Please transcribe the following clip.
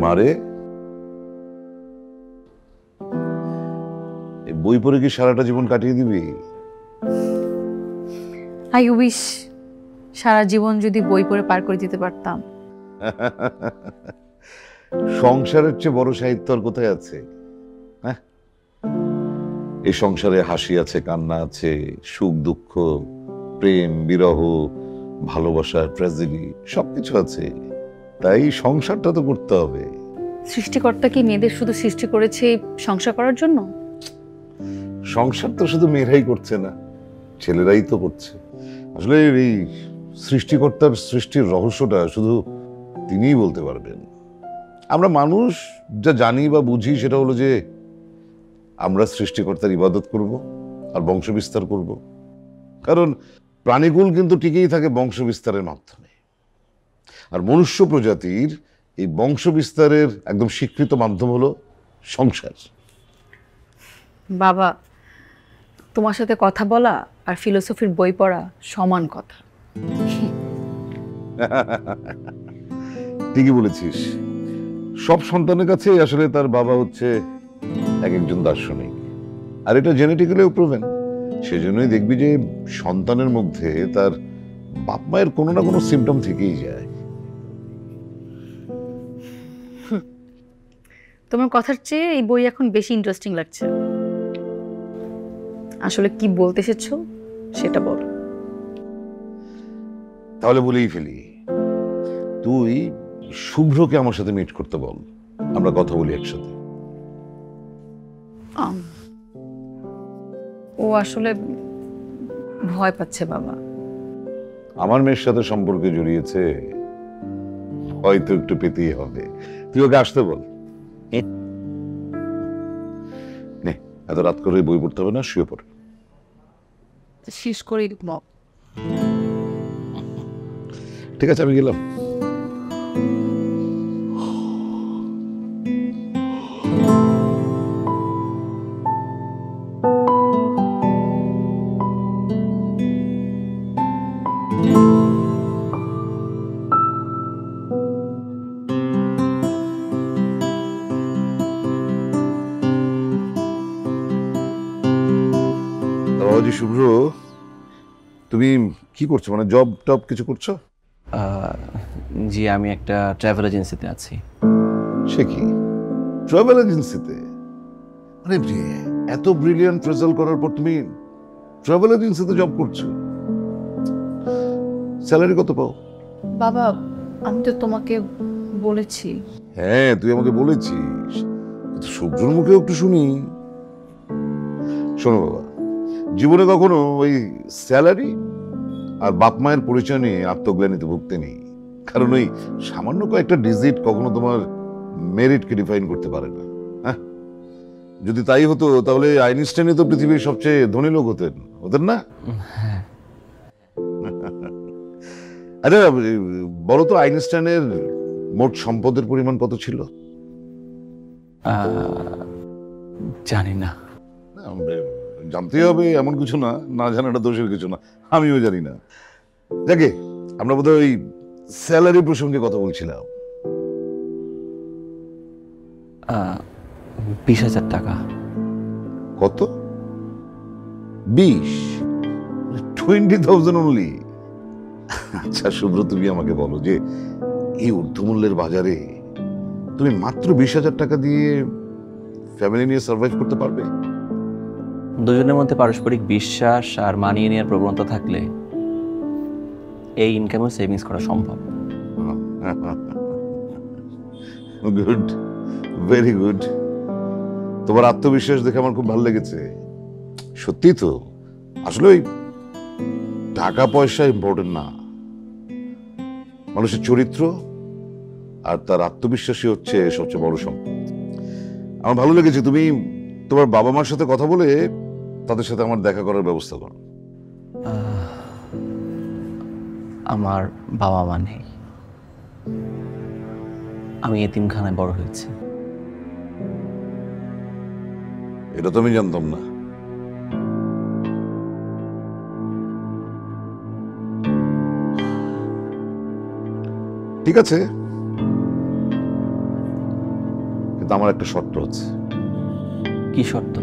মারে, এই বই পড়ে কি সারাটা জীবন কাটিয়ে দিবি? আই উইশ সারা জীবন যদি বই পড়ে পার করে দিতে পারতাম। সংসারের চেয়ে বড় সাহিত্য আর কোথায় আছে? হ্যাঁ, এই সংসারে হাসি আছে, কান্না আছে, সুখ দুঃখ, প্রেম বিরহ, ভালোবাসা, ট্র্যাজেডি, সবকিছু আছে। তাই সংসারটা তো করতে হবে। সৃষ্টিকর্তা কি মেয়েদের শুধু সৃষ্টি করেছে সংসার করার জন্য? সংসার তো শুধু মেয়েরাই করছে না, ছেলেরাই তো করছে। আসলে এই সৃষ্টিকর্তার সৃষ্টির রহস্যটা শুধু তিনিই বলতে পারবেন। আমরা মানুষ যা জানি বা বুঝি সেটা হলো যে আমরা সৃষ্টিকর্তার ইবাদত করব আর বংশ বিস্তার করব। কারণ প্রাণীকুল কিন্তু টিকেই থাকে বংশ বিস্তারের মাধ্যমে। আর মনুষ্য প্রজাতির এই বংশ বিস্তারের একদম স্বীকৃত মাধ্যম হলো সংসার। বাবা, তোমার সাথে কথা বলা আর ফিলোসফির বই পড়া সমান কথা। ঠিকই বলেছিস। সব সন্তানের কাছে আসলে তার বাবা হচ্ছে এক একজন দার্শনিক, আর এটা জেনেটিক্যালিও প্রুভেন। সেজন্যই দেখবি যে সন্তানের মধ্যে তার বাপ মায়ের কোনো না কোনো সিমটম থেকেই যায়। তোমার কথার চেয়ে এই বই এখন বেশি ইন্টারেস্টিং লাগছে। আসলে কি বলতে এসেছো সেটা বলো। তাহলে বলেই ফেলি, তুই শুভ্রকে আমার সাথে মিট করতে বল, আমরা কথা বলি একসাথে। ও আসলে ভয় পাচ্ছে বাবা। আমার মেয়ের সাথে সম্পর্কে জড়িয়েছে, হয়তো একটু পেতেই হবে। তুই ওকে আসতে বল। নে, এত রাত করে বই পড়তে হবে না, শুয়ে পড়। শেষ করে ঠিক আছে, আমি গেলাম। বাবাজি শুভ্র, তুমি কি করছো? মানে জব টব কিছু করছো? জি, আমি একটা ট্রাভেল এজেন্সিতে আছি। সে কি, ট্রাভেল এজেন্সিতে? মানে এত ব্রিলিয়ান্ট রেজাল্ট করার পর তুমি ট্রাভেল এজেন্সিতে জব করছো? স্যালারি কত পাও? বাবা, আমি তো তোমাকে বলেছি। হ্যাঁ, তুই আমাকে বলেছিস, কিন্তু শুভ্রর মুখেও একটু শুনি। শোনো বাবা, জীবনে কখনো ওই স্যালারি আর বাপ মায়ের পরিচয় নিয়ে আত্মগ্লানিতে ভুগতে নেই। কারণ ওই সামান্য কয়েকটা ডিজিট কখনো তোমার মেরিটকে ডিফাইন করতে পারে না। হ্যাঁ, যদি তাই হতো তাহলে আইনস্টাইনই তো পৃথিবীর সবচেয়ে ধনী লোক হতেন, হতেন না? আরে বলো তো, আইনস্টাইনের মোট সম্পদের পরিমাণ কত ছিল? জানি না। জানতেই হবে এমন কিছু না, না জানাটা দোষের কিছু না। আমিও জানি না। যাকে, আমরা বোধহয় ওই স্যালারি প্রসঙ্গে কথা বলছিলাম। 20,000 টাকা। কত? 20? 20,000 অনলি? আচ্ছা শুভ্র, তুমি আমাকে বলো যে এই ঊর্ধ্বমূল্যের বাজারে তুমি মাত্র 20,000 টাকা দিয়ে ফ্যামিলি নিয়ে সার্ভাইভ করতে পারবে? দুজনের মধ্যে পারস্পরিক বিশ্বাস আর মানিয়ে নেওয়ার প্রবণতা থাকলে এই ইনকামও সেভিংস করা সম্ভব। Good, very good. তোমার আত্মবিশ্বাস দেখে আমার খুব ভালো লেগেছে। সত্যি তো, আসলে ওই টাকা পয়সা ইম্পর্টেন্ট না, মানুষের চরিত্র আর তার আত্মবিশ্বাসই হচ্ছে সবচেয়ে বড় সম্পদ। আমার ভালো লেগেছে তুমি তোমার বাবা মার সাথে কথা বলে তাদের সাথে আমার দেখা করার ব্যবস্থা করো। আমার বাবা মা নেই, আমি এতিমখানায় বড় হয়েছি। এটা তো আমি জানতাম না। ঠিক আছে, কিন্তু আমার একটা শর্ত আছে। কি শর্ত?